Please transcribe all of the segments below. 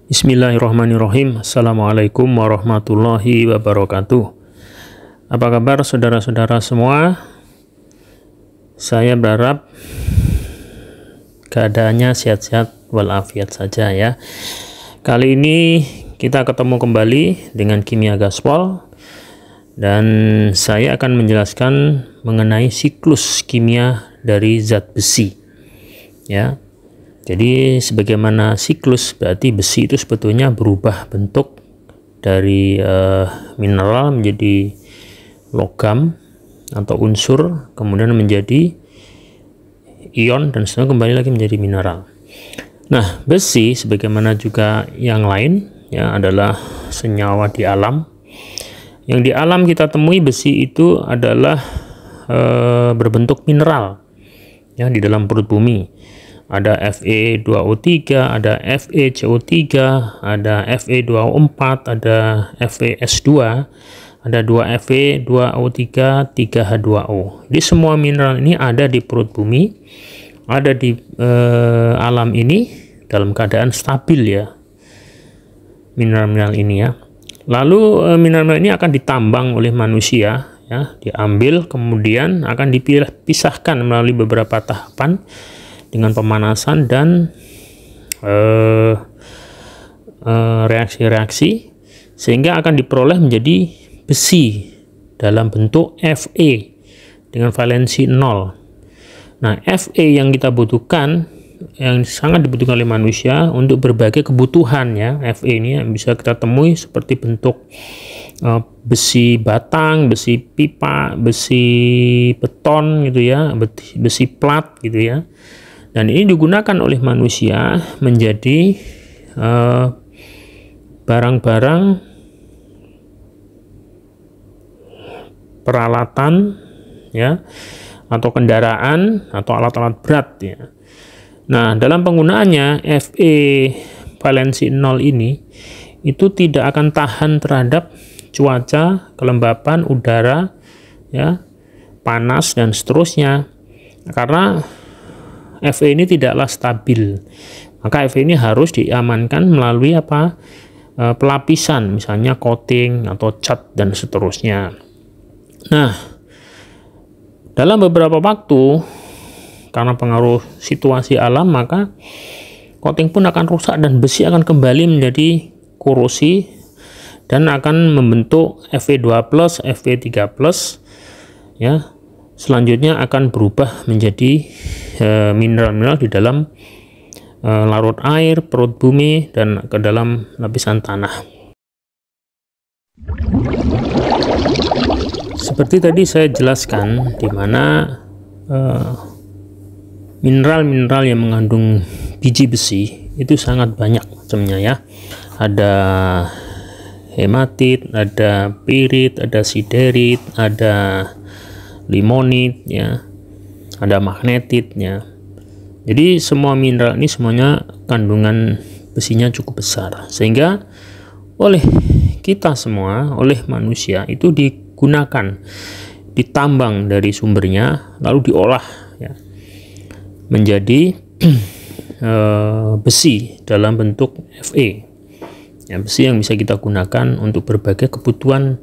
Bismillahirrahmanirrahim. Assalamualaikum warahmatullahi wabarakatuh. Apa kabar saudara-saudara semua? Saya berharap keadaannya sehat-sehat walafiat saja ya. Kali ini kita ketemu kembali dengan Kimia Gaspol dan saya akan menjelaskan mengenai siklus kimia dari zat besi ya. Jadi sebagaimana siklus, berarti besi itu sebetulnya berubah bentuk dari mineral menjadi logam atau unsur, kemudian menjadi ion, dan seterusnya kembali lagi menjadi mineral. Nah, besi sebagaimana juga yang lain ya adalah senyawa di alam. Yang di alam kita temui besi itu adalah berbentuk mineral ya di dalam perut bumi. Ada Fe2O3, ada FeCO3, ada Fe2O4, ada FeS2, ada 2Fe2O3, 3H2O. Jadi semua mineral ini ada di perut bumi, ada di alam ini dalam keadaan stabil ya, mineral-mineral ini ya. Lalu mineral ini akan ditambang oleh manusia ya, diambil kemudian akan dipisahkan melalui beberapa tahapan dengan pemanasan dan reaksi-reaksi sehingga akan diperoleh menjadi besi dalam bentuk Fe dengan valensi 0. Nah, Fe yang kita butuhkan, yang sangat dibutuhkan oleh manusia untuk berbagai kebutuhan ya, Fe ini yang bisa kita temui seperti bentuk besi batang, besi pipa, besi beton gitu ya, besi plat gitu ya. Dan ini digunakan oleh manusia menjadi barang-barang peralatan ya, atau kendaraan atau alat-alat berat ya. Nah, dalam penggunaannya Fe valensi 0 ini itu tidak akan tahan terhadap cuaca, kelembapan udara ya, panas dan seterusnya, karena Fe ini tidaklah stabil. Maka Fe ini harus diamankan melalui apa? Pelapisan, misalnya coating atau cat dan seterusnya. Nah, dalam beberapa waktu karena pengaruh situasi alam, maka coating pun akan rusak dan besi akan kembali menjadi korosi dan akan membentuk Fe2+, Fe3+ ya. Selanjutnya akan berubah menjadi mineral-mineral di dalam larut air, perut bumi, dan ke dalam lapisan tanah. Seperti tadi saya jelaskan, di mana mineral-mineral yang mengandung biji besi itu sangat banyak macamnya ya. Ada hematit, ada pirit, ada siderit, ada limonit ya, ada magnetit ya. Jadi semua mineral ini semuanya kandungan besinya cukup besar, sehingga oleh kita semua, oleh manusia itu digunakan, ditambang dari sumbernya lalu diolah ya, menjadi besi dalam bentuk Fe ya, besi yang bisa kita gunakan untuk berbagai kebutuhan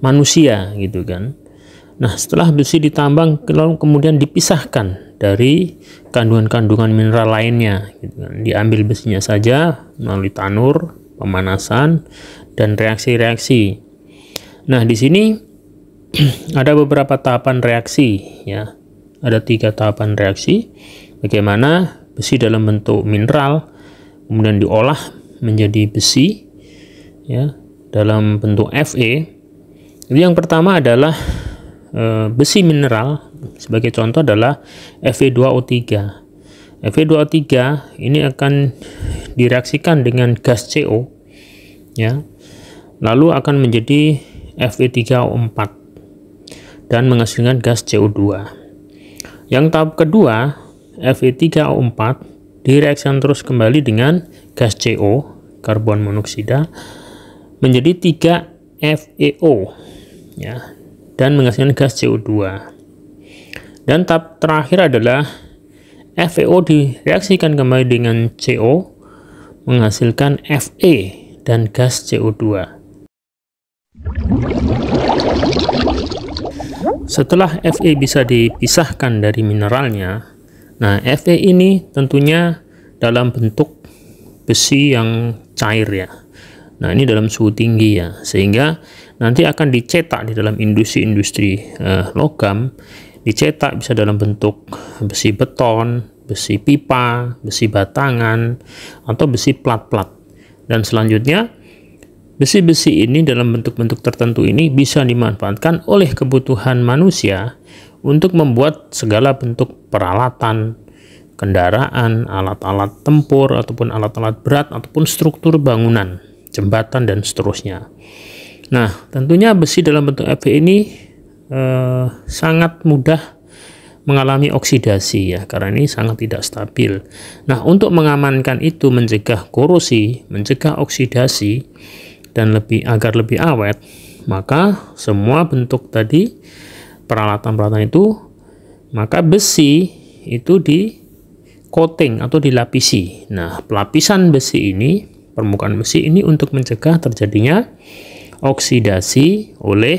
manusia gitu kan. Nah, setelah besi ditambang lalu kemudian dipisahkan dari kandungan-kandungan mineral lainnya gitu kan. Diambil besinya saja melalui tanur, pemanasan, dan reaksi-reaksi. Nah, di sini ada beberapa tahapan reaksi ya. Ada 3 tahapan reaksi bagaimana besi dalam bentuk mineral kemudian diolah menjadi besi ya dalam bentuk Fe. Jadi yang pertama adalah besi mineral, sebagai contoh adalah Fe2O3. Fe2O3 ini akan direaksikan dengan gas CO ya, lalu akan menjadi Fe3O4 dan menghasilkan gas CO2. Yang tahap kedua, Fe3O4 direaksikan terus kembali dengan gas CO, karbon monoksida, menjadi 3FeO ya, dan menghasilkan gas CO2. Dan tahap terakhir adalah FeO direaksikan kembali dengan CO menghasilkan Fe dan gas CO2. Setelah Fe bisa dipisahkan dari mineralnya, nah Fe ini tentunya dalam bentuk besi yang cair ya. Nah, ini dalam suhu tinggi ya, sehingga nanti akan dicetak di dalam industri-industri logam, dicetak bisa dalam bentuk besi beton, besi pipa, besi batangan, atau besi plat-plat. Dan selanjutnya, besi-besi ini dalam bentuk-bentuk tertentu ini bisa dimanfaatkan oleh kebutuhan manusia untuk membuat segala bentuk peralatan, kendaraan, alat-alat tempur, ataupun alat-alat berat, ataupun struktur bangunan, jembatan, dan seterusnya. Nah, tentunya besi dalam bentuk Fe ini sangat mudah mengalami oksidasi ya, karena ini sangat tidak stabil. Nah, untuk mengamankan itu, mencegah korosi, mencegah oksidasi, dan agar lebih awet, maka semua bentuk tadi peralatan-peralatan itu, maka besi itu di coating atau dilapisi. Nah, pelapisan besi ini, permukaan besi ini untuk mencegah terjadinya oksidasi oleh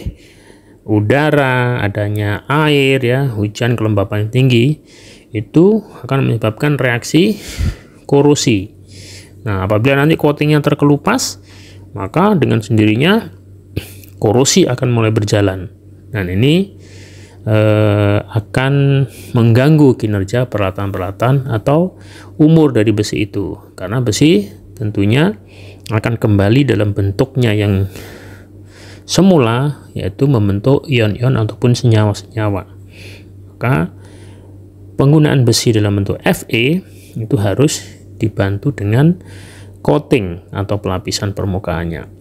udara, adanya air ya, hujan, kelembapan yang tinggi, itu akan menyebabkan reaksi korosi. Nah, apabila nanti coatingnya terkelupas, maka dengan sendirinya korosi akan mulai berjalan. Dan ini akan mengganggu kinerja peralatan-peralatan atau umur dari besi itu, karena besi tentunya akan kembali dalam bentuknya yang semula, yaitu membentuk ion-ion ataupun senyawa-senyawa. Maka penggunaan besi dalam bentuk Fe itu harus dibantu dengan coating atau pelapisan permukaannya.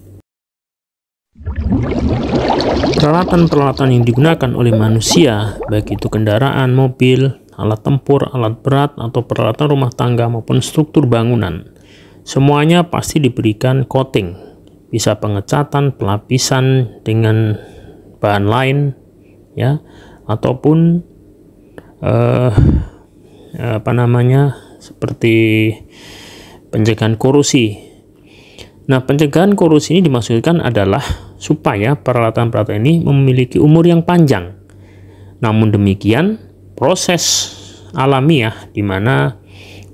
Peralatan-peralatan yang digunakan oleh manusia, baik itu kendaraan, mobil, alat tempur, alat berat, atau peralatan rumah tangga maupun struktur bangunan, semuanya pasti diberikan coating, bisa pengecatan, pelapisan dengan bahan lain ya, ataupun seperti pencegahan korosi. Nah, pencegahan korosi ini dimaksudkan adalah supaya peralatan-peralatan ini memiliki umur yang panjang. Namun demikian, proses alamiah di mana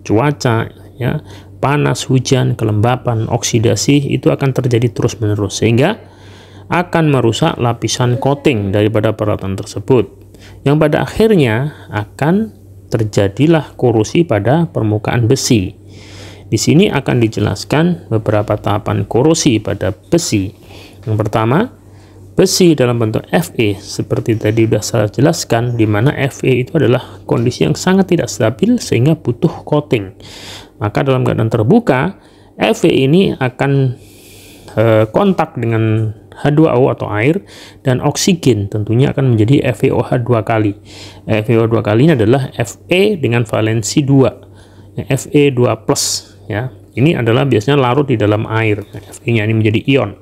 cuaca ya, panas, hujan, kelembapan, oksidasi itu akan terjadi terus-menerus, sehingga akan merusak lapisan coating daripada peralatan tersebut, yang pada akhirnya akan terjadilah korosi pada permukaan besi. Di sini akan dijelaskan beberapa tahapan korosi pada besi. Yang pertama, besi dalam bentuk Fe seperti tadi sudah saya jelaskan, di mana Fe itu adalah kondisi yang sangat tidak stabil sehingga butuh coating. Maka dalam keadaan terbuka, Fe ini akan kontak dengan H2O atau air dan oksigen, tentunya akan menjadi FeOH 2 kali. FeOH 2 kali ini adalah Fe dengan valensi 2, Fe2+. Ya, ini adalah biasanya larut di dalam air. Fe-nya ini menjadi ion.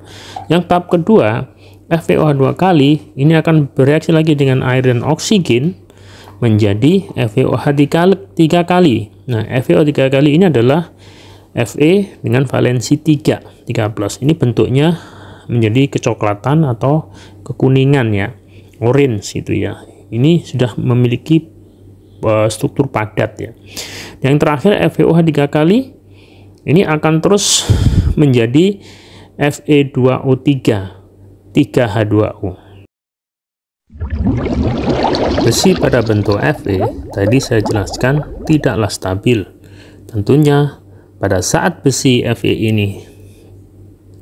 Yang tahap kedua, FeOH 2 kali ini akan bereaksi lagi dengan air dan oksigen menjadi FeOH 3 kali. Nah, FeOH 3 kali ini adalah Fe dengan valensi 3+. Ini bentuknya menjadi kecoklatan atau kekuningan ya, orange itu ya. Ini sudah memiliki struktur padat ya. Yang terakhir, FeOH 3 kali ini akan terus menjadi Fe2O3 3H2O. Besi pada bentuk Fe tadi saya jelaskan tidaklah stabil. Tentunya pada saat besi Fe ini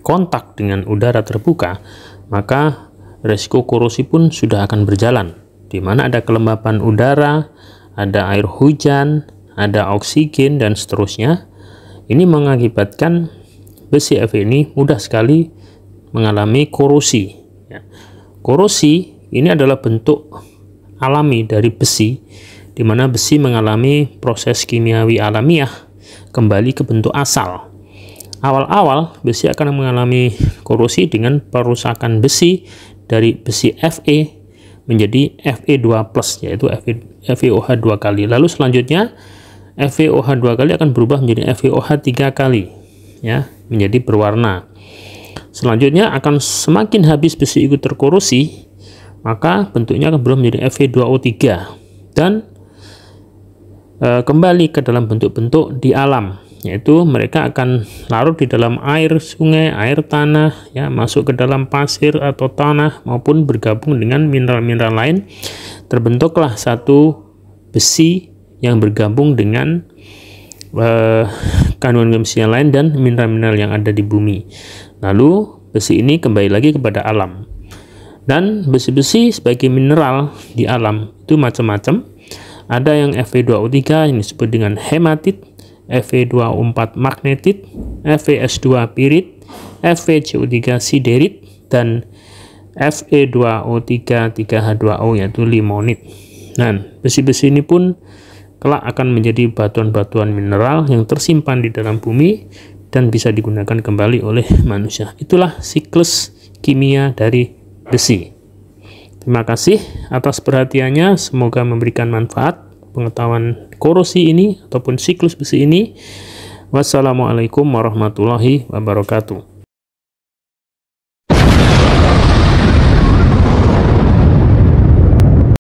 kontak dengan udara terbuka, maka resiko korosi pun sudah akan berjalan, di mana ada kelembapan udara, ada air hujan, ada oksigen, dan seterusnya. Ini mengakibatkan besi Fe ini mudah sekali mengalami korosi. Ya. Korosi ini adalah bentuk alami dari besi, di mana besi mengalami proses kimiawi alamiah kembali ke bentuk asal. Awal-awal besi akan mengalami korosi dengan perusakan besi dari besi Fe menjadi Fe2+, yaitu FeOH 2 kali. Lalu selanjutnya FeOH 2 kali akan berubah menjadi FeOH 3 kali. ya, menjadi berwarna. Selanjutnya akan semakin habis besi itu terkorosi, maka bentuknya akan berubah menjadi Fe2O3 dan kembali ke dalam bentuk-bentuk di alam, yaitu mereka akan larut di dalam air sungai, air tanah, ya, masuk ke dalam pasir atau tanah maupun bergabung dengan mineral-mineral lain. Terbentuklah satu besi yang bergabung dengan kandungan besi yang lain dan mineral-mineral yang ada di bumi. Lalu besi ini kembali lagi kepada alam. Dan besi-besi sebagai mineral di alam itu macam-macam. Ada yang Fe2O3 yang disebut dengan hematit, Fe2O4 magnetit, FeS2 pirit, FeCO3 siderit, dan Fe2O3 3H2O yaitu limonit. Nah, besi-besi ini pun kelak akan menjadi batuan-batuan mineral yang tersimpan di dalam bumi dan bisa digunakan kembali oleh manusia. Itulah siklus kimia dari besi. Terima kasih atas perhatiannya, semoga memberikan manfaat pengetahuan korosi ini ataupun siklus besi ini. Wassalamualaikum warahmatullahi wabarakatuh.